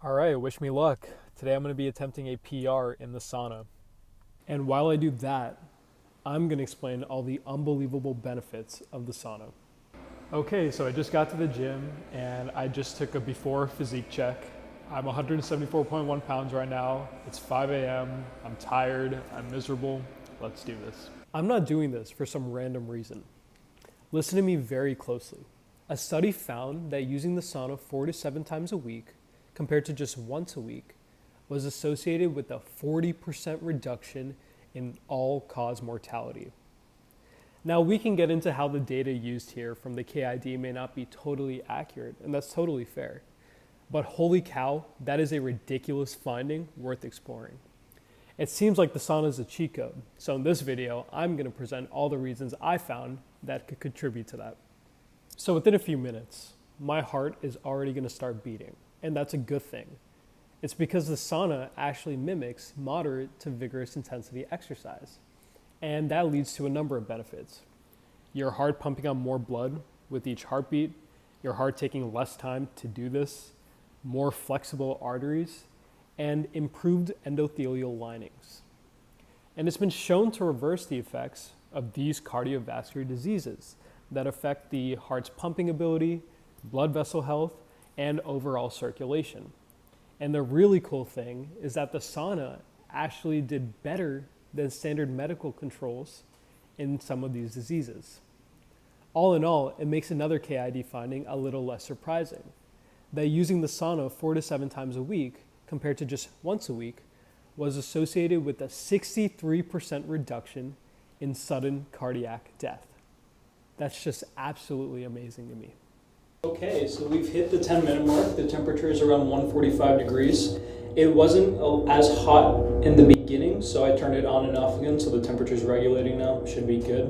All right, wish me luck. Today I'm going to be attempting a PR in the sauna. And while I do that, I'm going to explain all the unbelievable benefits of the sauna. Okay, so I just got to the gym and I just took a before physique check. I'm 174.1 pounds right now. It's 5 a.m. I'm tired. I'm miserable. Let's do this. I'm not doing this for some random reason. Listen to me very closely. A study found that using the sauna 4 to 7 times a week compared to just once a week was associated with a 40% reduction in all-cause mortality. Now we can get into how the data used here from the KID may not be totally accurate, and that's totally fair. But holy cow, that is a ridiculous finding worth exploring. It seems like the sauna is a cheat code, so in this video, I'm going to present all the reasons I found that could contribute to that. So within a few minutes, my heart is already going to start beating, and that's a good thing. It's because the sauna actually mimics moderate to vigorous intensity exercise, and that leads to a number of benefits. Your heart pumping out more blood with each heartbeat, your heart taking less time to do this, more flexible arteries, and improved endothelial linings. And it's been shown to reverse the effects of these cardiovascular diseases that affect the heart's pumping ability, blood vessel health, and overall circulation. And the really cool thing is that the sauna actually did better than standard medical controls in some of these diseases. All in all, it makes another KID finding a little less surprising, that using the sauna 4 to 7 times a week compared to just once a week was associated with a 63% reduction in sudden cardiac death. That's just absolutely amazing to me. Okay, so we've hit the 10-minute mark. The temperature is around 145 degrees. It wasn't as hot in the beginning, so I turned it on and off again, so the temperature's regulating now. Should be good.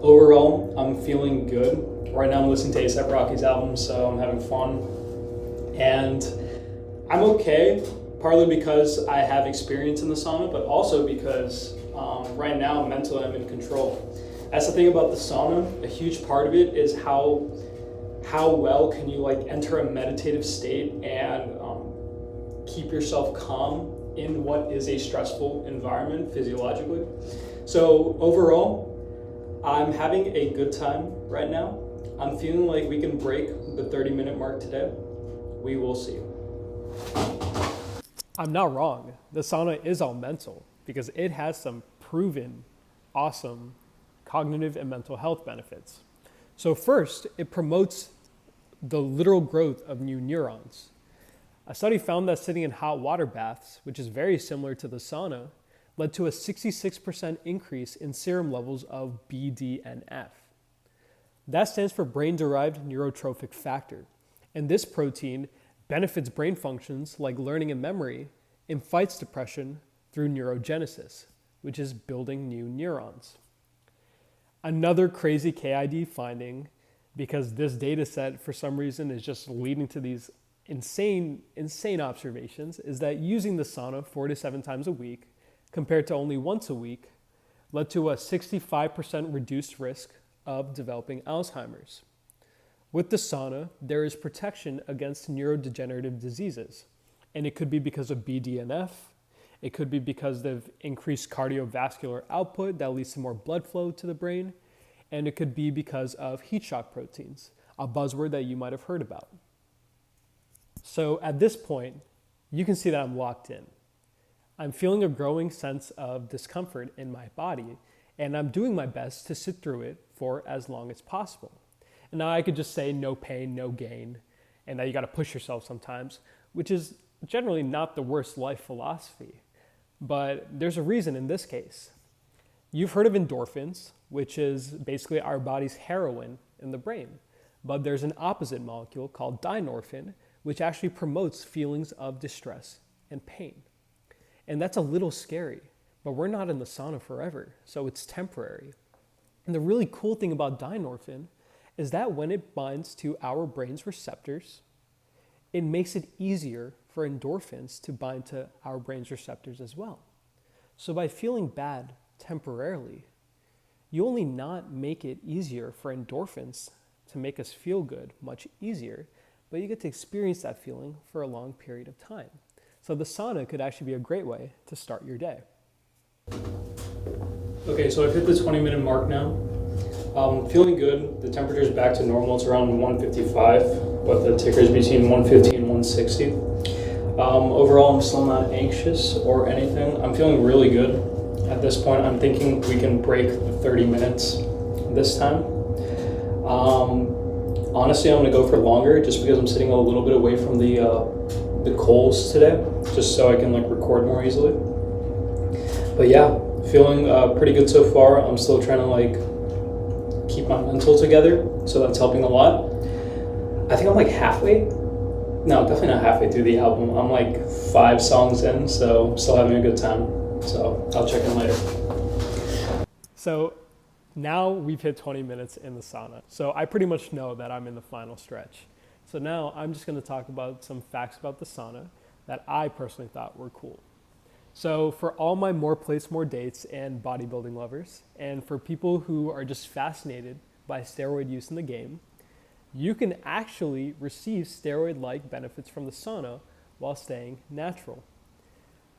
Overall, I'm feeling good. Right now I'm listening to A$AP Rocky's album, so I'm having fun. And I'm okay, partly because I have experience in the sauna, but also because right now mentally I'm in control. That's the thing about the sauna. A huge part of it is how well can you enter a meditative state and keep yourself calm in what is a stressful environment physiologically. So overall, I'm having a good time right now. I'm feeling like we can break the 30-minute mark today. We will see. I'm not wrong. The sauna is all mental because it has some proven awesome cognitive and mental health benefits. So first, it promotes the literal growth of new neurons. A study found that sitting in hot water baths, which is very similar to the sauna, led to a 66% increase in serum levels of BDNF. That stands for brain-derived neurotrophic factor, and this protein benefits brain functions like learning and memory and fights depression through neurogenesis, which is building new neurons. Another crazy KID finding, because this data set for some reason is just leading to these insane observations, is that using the sauna 4 to 7 times a week compared to only once a week led to a 65% reduced risk of developing Alzheimer's. With the sauna, there is protection against neurodegenerative diseases, and it could be because of BDNF, it could be because of increased cardiovascular output that leads to more blood flow to the brain, and it could be because of heat shock proteins, a buzzword that you might have heard about. So at this point, you can see that I'm locked in. I'm feeling a growing sense of discomfort in my body, and I'm doing my best to sit through it for as long as possible. And now I could just say no pain, no gain, and that you got to push yourself sometimes, which is generally not the worst life philosophy. But there's a reason in this case. You've heard of endorphins, which is basically our body's heroin in the brain. But there's an opposite molecule called dynorphin, which actually promotes feelings of distress and pain. And that's a little scary, but we're not in the sauna forever, so it's temporary. And the really cool thing about dynorphin is that when it binds to our brain's receptors, it makes it easier for endorphins to bind to our brain's receptors as well. So by feeling bad temporarily, you only not make it easier for endorphins to make us feel good much easier, but you get to experience that feeling for a long period of time. So the sauna could actually be a great way to start your day. Okay, so I've hit the 20-minute mark now. Feeling good. The temperature is back to normal. It's around 155, but the ticker is between 150 and 160. Overall, I'm still not anxious or anything. I'm feeling really good. At this point, I'm thinking we can break the 30 minutes this time. Honestly, I'm gonna go for longer just because I'm sitting a little bit away from the coals today, just so I can record more easily. But yeah, feeling pretty good so far. I'm still trying to keep my mental together, so that's helping a lot. I think I'm halfway. No, definitely not halfway through the album. I'm 5 songs in, so I'm still having a good time. So I'll check in later. So now we've hit 20 minutes in the sauna. So I pretty much know that I'm in the final stretch. So now I'm just going to talk about some facts about the sauna that I personally thought were cool. So for all my more plates, more dates and bodybuilding lovers, and for people who are just fascinated by steroid use in the game, you can actually receive steroid-like benefits from the sauna while staying natural.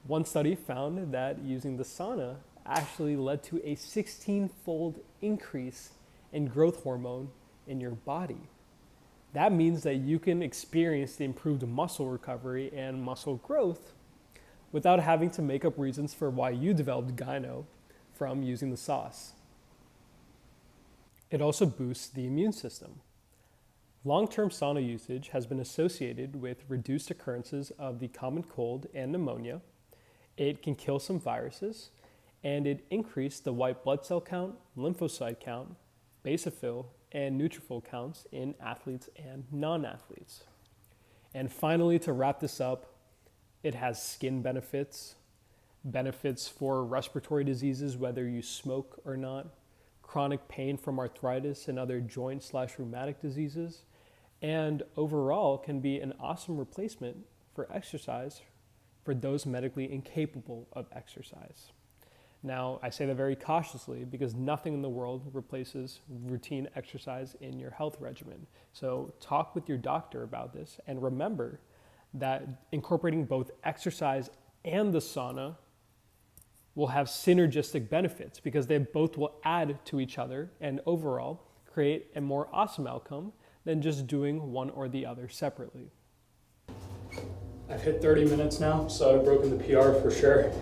One study found that using the sauna actually led to a 16-fold increase in growth hormone in your body. That means that you can experience the improved muscle recovery and muscle growth without having to make up reasons for why you developed gyno from using the sauce. It also boosts the immune system. Long-term sauna usage has been associated with reduced occurrences of the common cold and pneumonia. It can kill some viruses, and it increased the white blood cell count, lymphocyte count, basophil, and neutrophil counts in athletes and non-athletes. And finally, to wrap this up, it has skin benefits, benefits for respiratory diseases, whether you smoke or not, chronic pain from arthritis and other joint/rheumatic diseases, and overall can be an awesome replacement for exercise for those medically incapable of exercise. Now, I say that very cautiously because nothing in the world replaces routine exercise in your health regimen. So talk with your doctor about this and remember that incorporating both exercise and the sauna will have synergistic benefits because they both will add to each other and overall create a more awesome outcome than just doing one or the other separately. I've hit 30 minutes now, so I've broken the PR for sure.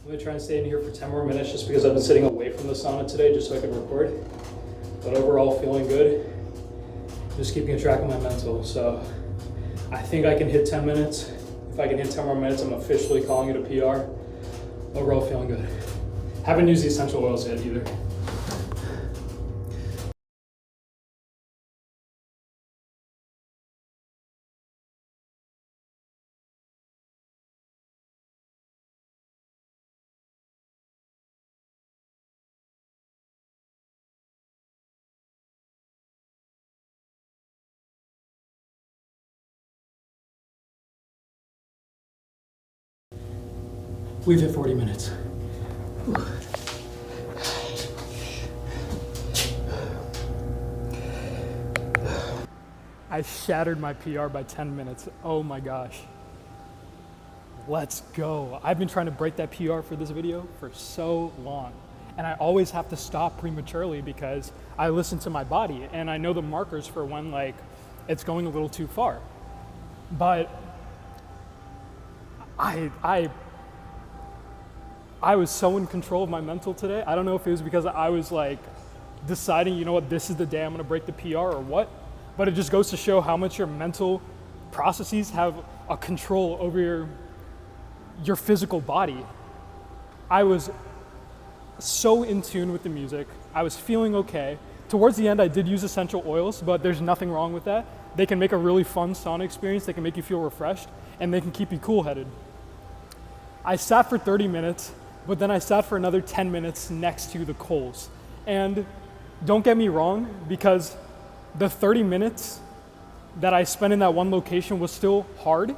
I'm gonna try and stay in here for 10 more minutes just because I've been sitting away from the sauna today just so I can record. But overall feeling good. Just keeping track of my mental. So I think I can hit 10 minutes. If I can hit 10 more minutes, I'm officially calling it a PR. Overall feeling good. Haven't used the essential oils yet either. We've hit 40 minutes. I shattered my PR by 10 minutes. Oh my gosh. Let's go. I've been trying to break that PR for this video for so long. And I always have to stop prematurely because I listen to my body and I know the markers for when it's going a little too far. But I was so in control of my mental today. I don't know if it was because I was deciding, you know what, this is the day I'm gonna break the PR or what, but it just goes to show how much your mental processes have a control over your physical body. I was so in tune with the music. I was feeling okay. Towards the end, I did use essential oils, but there's nothing wrong with that. They can make a really fun sauna experience. They can make you feel refreshed and they can keep you cool-headed. I sat for 30 minutes, but then I sat for another 10 minutes next to the coals. And don't get me wrong, because the 30 minutes that I spent in that one location was still hard.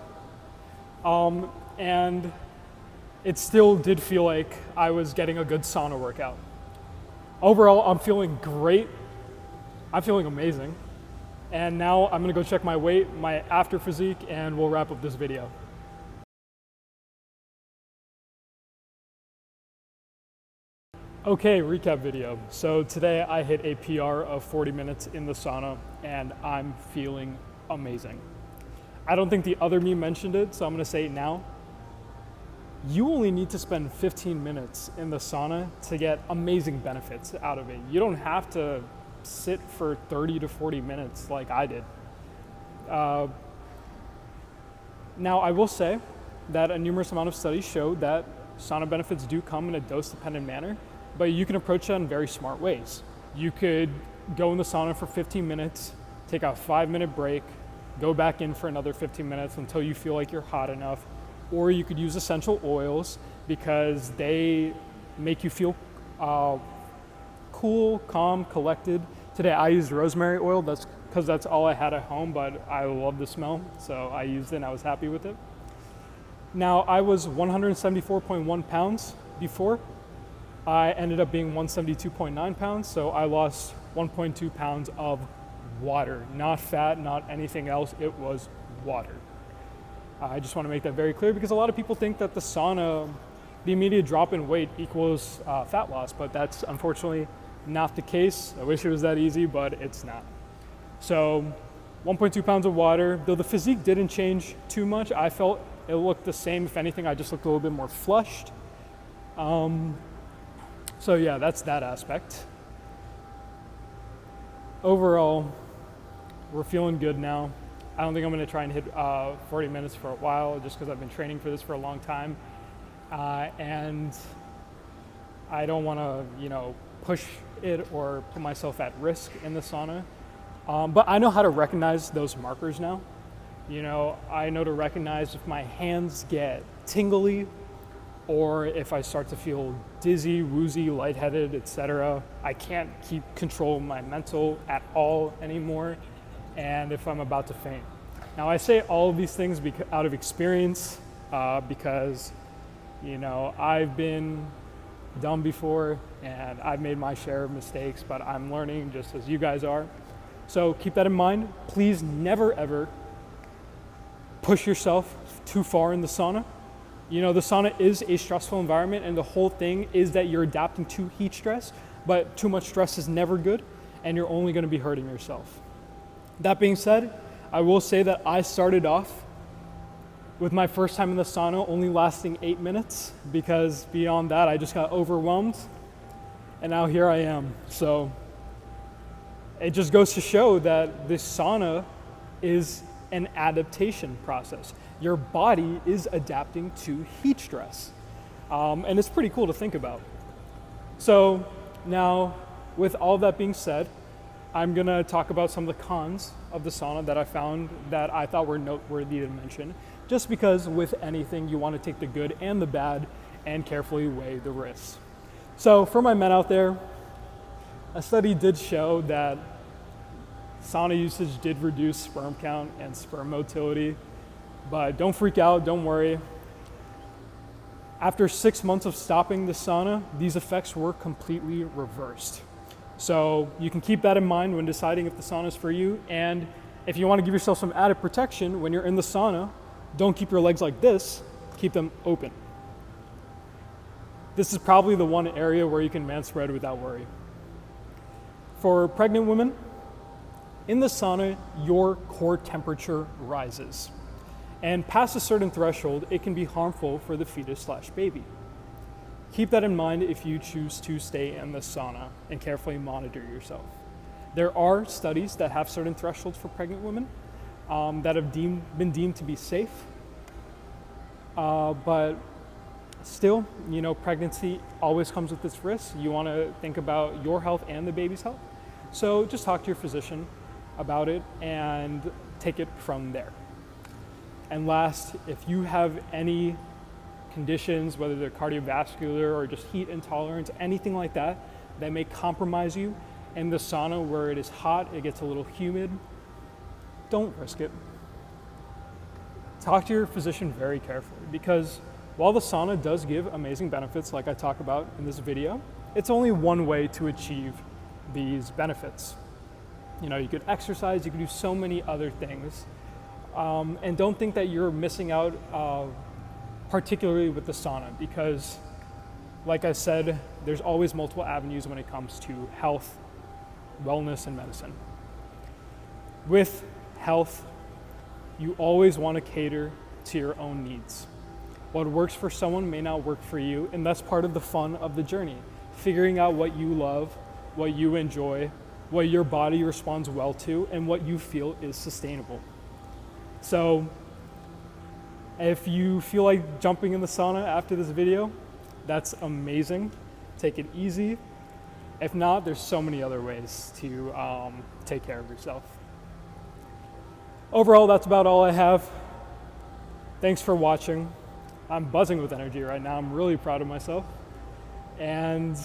And it still did feel like I was getting a good sauna workout. Overall, I'm feeling great. I'm feeling amazing. And now I'm gonna go check my weight, my after physique, and we'll wrap up this video. Okay, recap video. So today I hit a PR of 40 minutes in the sauna and I'm feeling amazing. I don't think the other me mentioned it, so I'm gonna say it now. You only need to spend 15 minutes in the sauna to get amazing benefits out of it. You don't have to sit for 30 to 40 minutes like I did. Now I will say that a numerous amount of studies show that sauna benefits do come in a dose-dependent manner, but you can approach that in very smart ways. You could go in the sauna for 15 minutes, take a 5-minute break, go back in for another 15 minutes until you feel like you're hot enough, or you could use essential oils because they make you feel cool, calm, collected. Today I used rosemary oil, that's because that's all I had at home, but I love the smell, so I used it and I was happy with it. Now I was 174.1 pounds before. I ended up being 172.9 pounds, so I lost 1.2 pounds of water, not fat, not anything else, it was water. I just want to make that very clear because a lot of people think that the sauna, the immediate drop in weight equals fat loss, but that's unfortunately not the case. I wish it was that easy, but it's not. So 1.2 pounds of water, though the physique didn't change too much, I felt it looked the same. If anything, I just looked a little bit more flushed. So yeah, that's that aspect. Overall, we're feeling good now. I don't think I'm gonna try and hit 40 minutes for a while just because I've been training for this for a long time. And I don't wanna, push it or put myself at risk in the sauna. But I know how to recognize those markers now. I know to recognize if my hands get tingly or if I start to feel dizzy, woozy, lightheaded, etc. I can't keep control of my mental at all anymore, and if I'm about to faint. Now I say all of these things out of experience because, I've been dumb before and I've made my share of mistakes, but I'm learning just as you guys are. So keep that in mind. Please never ever push yourself too far in the sauna. The sauna is a stressful environment and the whole thing is that you're adapting to heat stress, but too much stress is never good and you're only gonna be hurting yourself. That being said, I will say that I started off with my first time in the sauna only lasting 8 minutes because beyond that I just got overwhelmed and now here I am. So it just goes to show that this sauna is an adaptation process. Your body is adapting to heat stress. And it's pretty cool to think about. So now, with all that being said, I'm gonna talk about some of the cons of the sauna that I found that I thought were noteworthy to mention, just because with anything, you wanna take the good and the bad and carefully weigh the risks. So for my men out there, a study did show that sauna usage did reduce sperm count and sperm motility, but don't freak out, don't worry. After 6 months of stopping the sauna, these effects were completely reversed. So you can keep that in mind when deciding if the sauna is for you, and if you want to give yourself some added protection when you're in the sauna, don't keep your legs like this, keep them open. This is probably the one area where you can man spread without worry. For pregnant women, in the sauna, your core temperature rises. And past a certain threshold, it can be harmful for the fetus/baby. Keep that in mind if you choose to stay in the sauna and carefully monitor yourself. There are studies that have certain thresholds for pregnant women that have been deemed to be safe. But still, pregnancy always comes with its risks. You want to think about your health and the baby's health. So just talk to your physician about it and take it from there. And last, if you have any conditions, whether they're cardiovascular or just heat intolerance, anything like that, that may compromise you in the sauna where it is hot, it gets a little humid, don't risk it. Talk to your physician very carefully because while the sauna does give amazing benefits like I talk about in this video, it's only one way to achieve these benefits. You know, you could exercise, you could do so many other things. And don't think that you're missing out, particularly with the sauna, because like I said, there's always multiple avenues when it comes to health, wellness, and medicine. With health, you always want to cater to your own needs. What works for someone may not work for you, and that's part of the fun of the journey. Figuring out what you love, what you enjoy, what your body responds well to, and what you feel is sustainable. So if you feel like jumping in the sauna after this video, that's amazing. Take it easy. If not, there's so many other ways to take care of yourself. Overall, that's about all I have. Thanks for watching. I'm buzzing with energy right now. I'm really proud of myself. And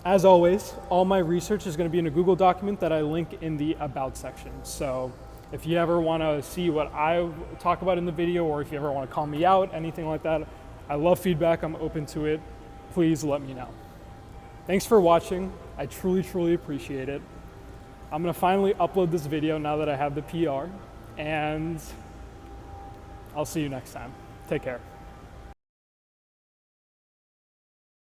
as always, all my research is going to be in a Google document that I link in the About section. So if you ever want to see what I talk about in the video, or if you ever want to call me out, anything like that, I love feedback. I'm open to it. Please let me know. Thanks for watching. I truly, truly appreciate it. I'm going to finally upload this video now that I have the PR, and I'll see you next time. Take care.